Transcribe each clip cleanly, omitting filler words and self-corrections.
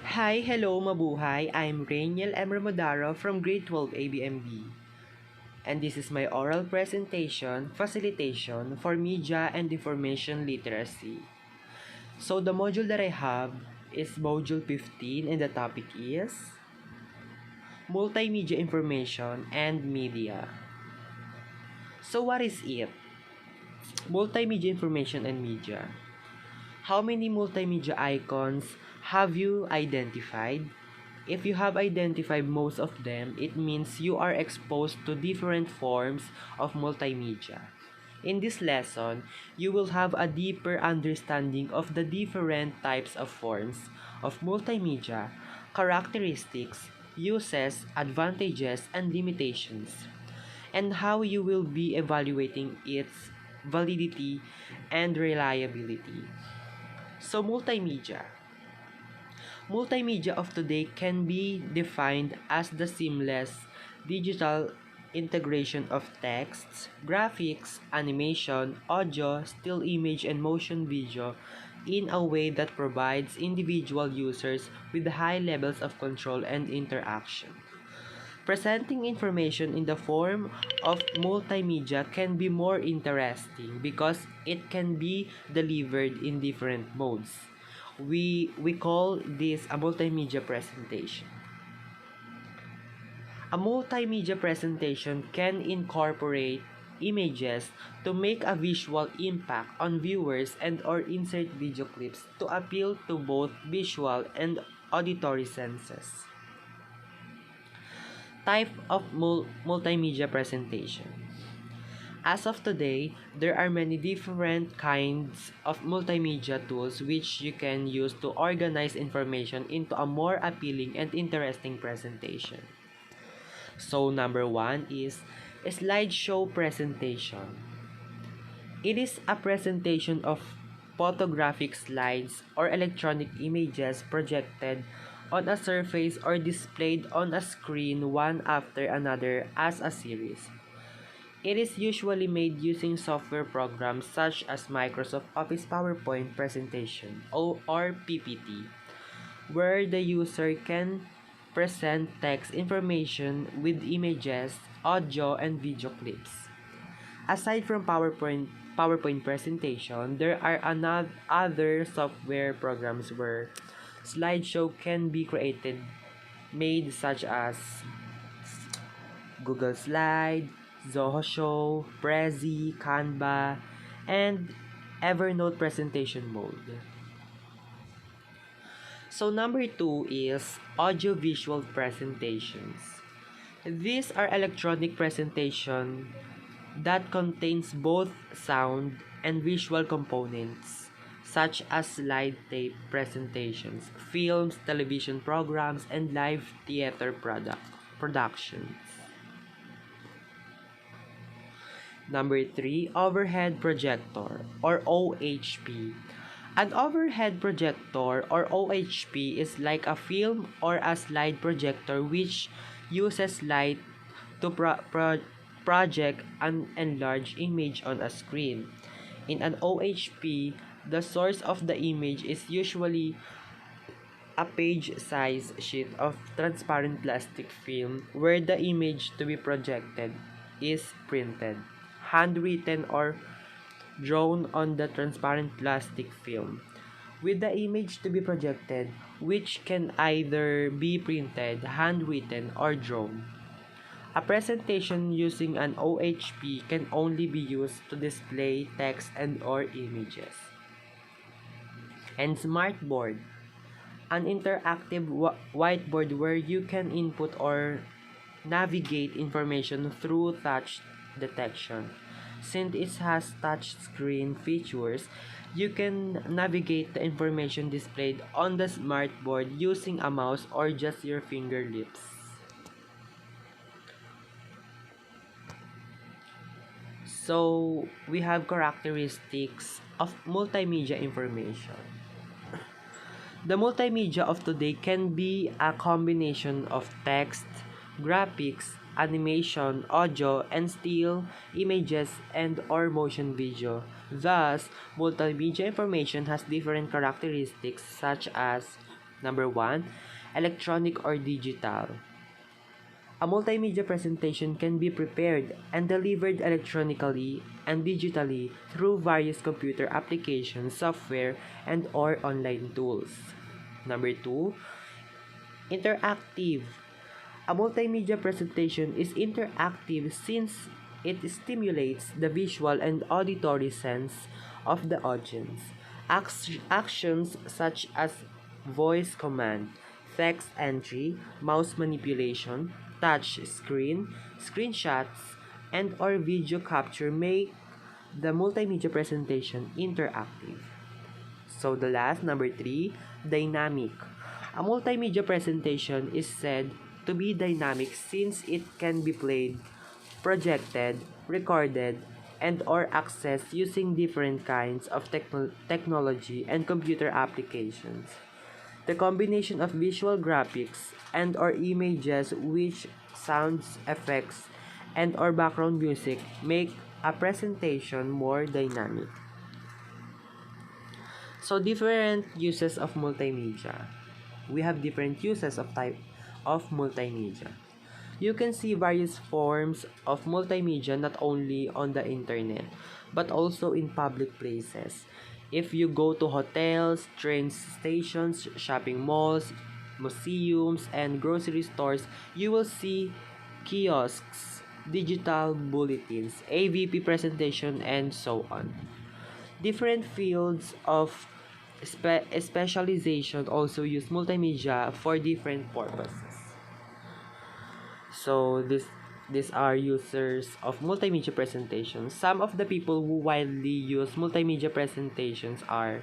Hi, hello, mabuhay. I'm Rainiel M. Ramodaro from Grade 12 ABMB. And this is my oral presentation, Facilitation for Media and Information Literacy. So the module that I have is Module 15 and the topic is Multimedia Information and Media. So what is it? Multimedia Information and Media. How many multimedia icons have you identified? If you have identified most of them, it means you are exposed to different forms of multimedia. In this lesson, you will have a deeper understanding of the different types of forms of multimedia, characteristics, uses, advantages, and limitations, and how you will be evaluating its validity and reliability. So, multimedia. Multimedia of today can be defined as the seamless digital integration of texts, graphics, animation, audio, still image, and motion video in a way that provides individual users with high levels of control and interaction. Presenting information in the form of multimedia can be more interesting because it can be delivered in different modes. We call this a multimedia presentation. A multimedia presentation can incorporate images to make a visual impact on viewers and or insert video clips to appeal to both visual and auditory senses. Type of multimedia presentation. As of today, there are many different kinds of multimedia tools which you can use to organize information into a more appealing and interesting presentation. So number one is a slideshow presentation. It is a presentation of photographic slides or electronic images projected on a surface or displayed on a screen one after another as a series. It is usually made using software programs such as Microsoft Office PowerPoint presentation or PPT, where the user can present text information with images, audio, and video clips. Aside from PowerPoint presentation, there are other software programs where slideshow can be made such as Google Slide, Zoho Show, Prezi, Canva, and Evernote presentation mode. So number two is audiovisual presentations. These are electronic presentation that contains both sound and visual components such as slide tape presentations, films, television programs, and live theater productions. Number 3, overhead projector or OHP. An overhead projector or OHP is like a film or a slide projector which uses light to project an enlarged image on a screen. In an OHP, the source of the image is usually a page-size sheet of transparent plastic film where the image to be projected is printed, handwritten, or drawn on the transparent plastic film, with the image to be projected, which can either be printed, handwritten, or drawn. A presentation using an OHP can only be used to display text and or images. And smartboard, an interactive whiteboard where you can input or navigate information through touch detection. Since it has touch screen features, you can navigate the information displayed on the smartboard using a mouse or just your finger lips. So, we have characteristics of multimedia information. The multimedia of today can be a combination of text, graphics, animation, audio, and still images and or motion video. Thus, multimedia information has different characteristics such as Number 1, electronic or digital. A multimedia presentation can be prepared and delivered electronically and digitally through various computer applications, software, and or online tools. Number 2, interactive. A multimedia presentation is interactive since it stimulates the visual and auditory sense of the audience. Actions such as voice command, text entry, mouse manipulation, touch screen, screenshots, and or video capture make the multimedia presentation interactive. So the last, number 3, dynamic. A multimedia presentation is said to be dynamic since it can be played, projected, recorded, and or accessed using different kinds of technology and computer applications. The combination of visual graphics and or images which sounds effects and or background music make a presentation more dynamic. So different uses of multimedia. We have different uses of type of multimedia. You can see various forms of multimedia not only on the internet but also in public places. If you go to hotels, train stations, shopping malls, museums, and grocery stores, you will see kiosks, digital bulletins, AVP presentation, and so on. Different fields of specialization also use multimedia for different purposes. So these are users of multimedia presentations. Some of the people who widely use multimedia presentations are: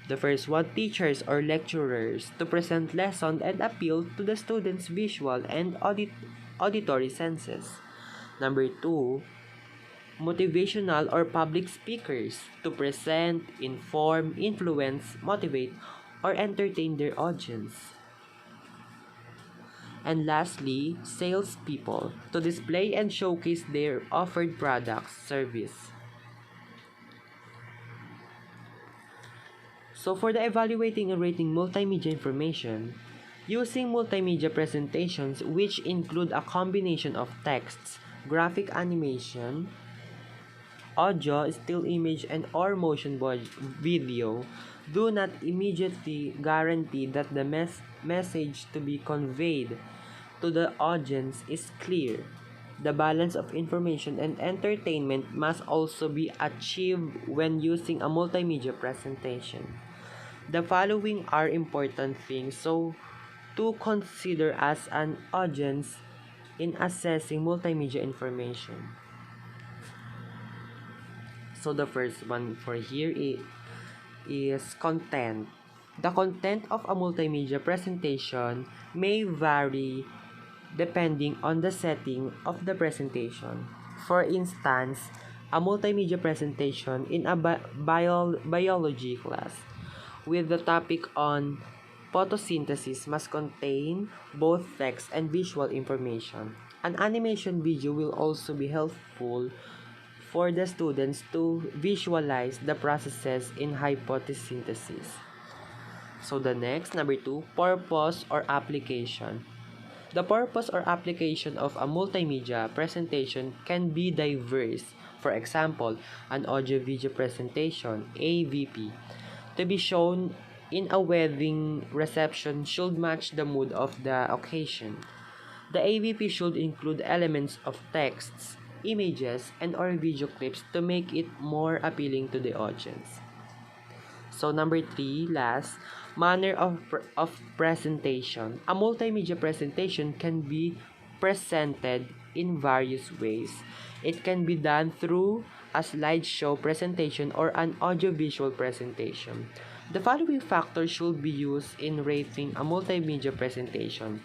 the first one, teachers or lecturers to present lesson and appeal to the students' visual and auditory senses. Number 2, motivational or public speakers to present, inform, influence, motivate, or entertain their audience. And lastly, salespeople to display and showcase their offered products, service. So for the evaluating and rating multimedia information, using multimedia presentations which include a combination of texts, graphic animation, audio, still image, and or motion video do not immediately guarantee that the message to be conveyed to the audience is clear. The balance of information and entertainment must also be achieved when using a multimedia presentation. The following are important things to consider as an audience in assessing multimedia information. So the first one for here is content. The content of a multimedia presentation may vary depending on the setting of the presentation. For instance, a multimedia presentation in a biology class with the topic on photosynthesis must contain both text and visual information. An animation video will also be helpful for the students to visualize the processes in photosynthesis. So the next, number 2, purpose or application. The purpose or application of a multimedia presentation can be diverse. For example, an audio-video presentation, AVP, to be shown in a wedding reception should match the mood of the occasion. The AVP should include elements of texts, images, and or video clips to make it more appealing to the audience. So number 3, last, manner of presentation. A multimedia presentation can be presented in various ways. It can be done through a slideshow presentation or an audiovisual presentation. The following factors should be used in rating a multimedia presentation.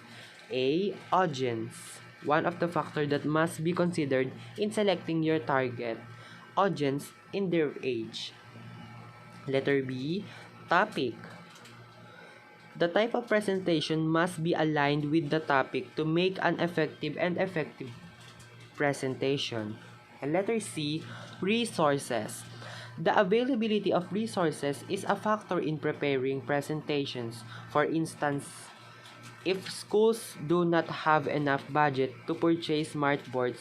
A. Audience. One of the factors that must be considered in selecting your target audience in their age. Letter B. Topic. The type of presentation must be aligned with the topic to make an effective presentation. And letter C. Resources. The availability of resources is a factor in preparing presentations. For instance, if schools do not have enough budget to purchase smart boards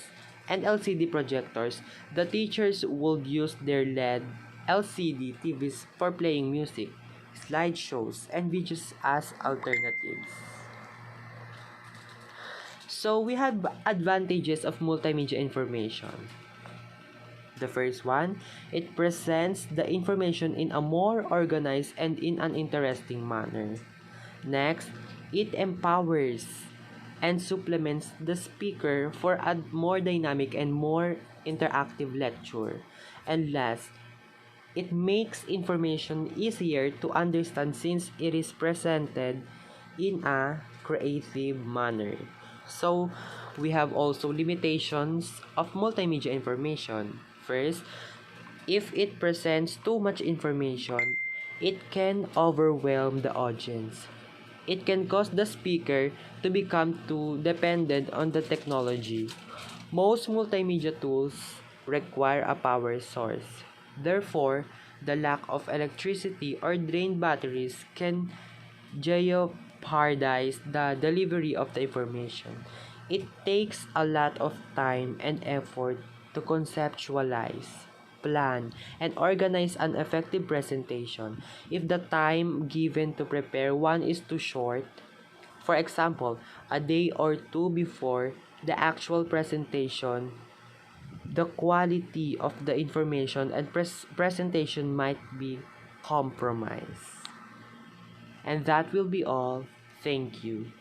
and LCD projectors, the teachers would use their LED LCD TVs for playing music, slideshows, and videos as alternatives. So we have advantages of multimedia information. The first one, it presents the information in a more organized and in an interesting manner. Next, it empowers and supplements the speaker for a more dynamic and more interactive lecture. And last, it makes information easier to understand since it is presented in a creative manner. So, we have also limitations of multimedia information. First, if it presents too much information, it can overwhelm the audience. It can cause the speaker to become too dependent on the technology. Most multimedia tools require a power source. Therefore, the lack of electricity or drained batteries can jeopardize the delivery of the information. It takes a lot of time and effort to conceptualize, plan, and organize an effective presentation. If the time given to prepare one is too short, for example, a day or two before the actual presentation, the quality of the information and presentation might be compromised. And that will be all. Thank you.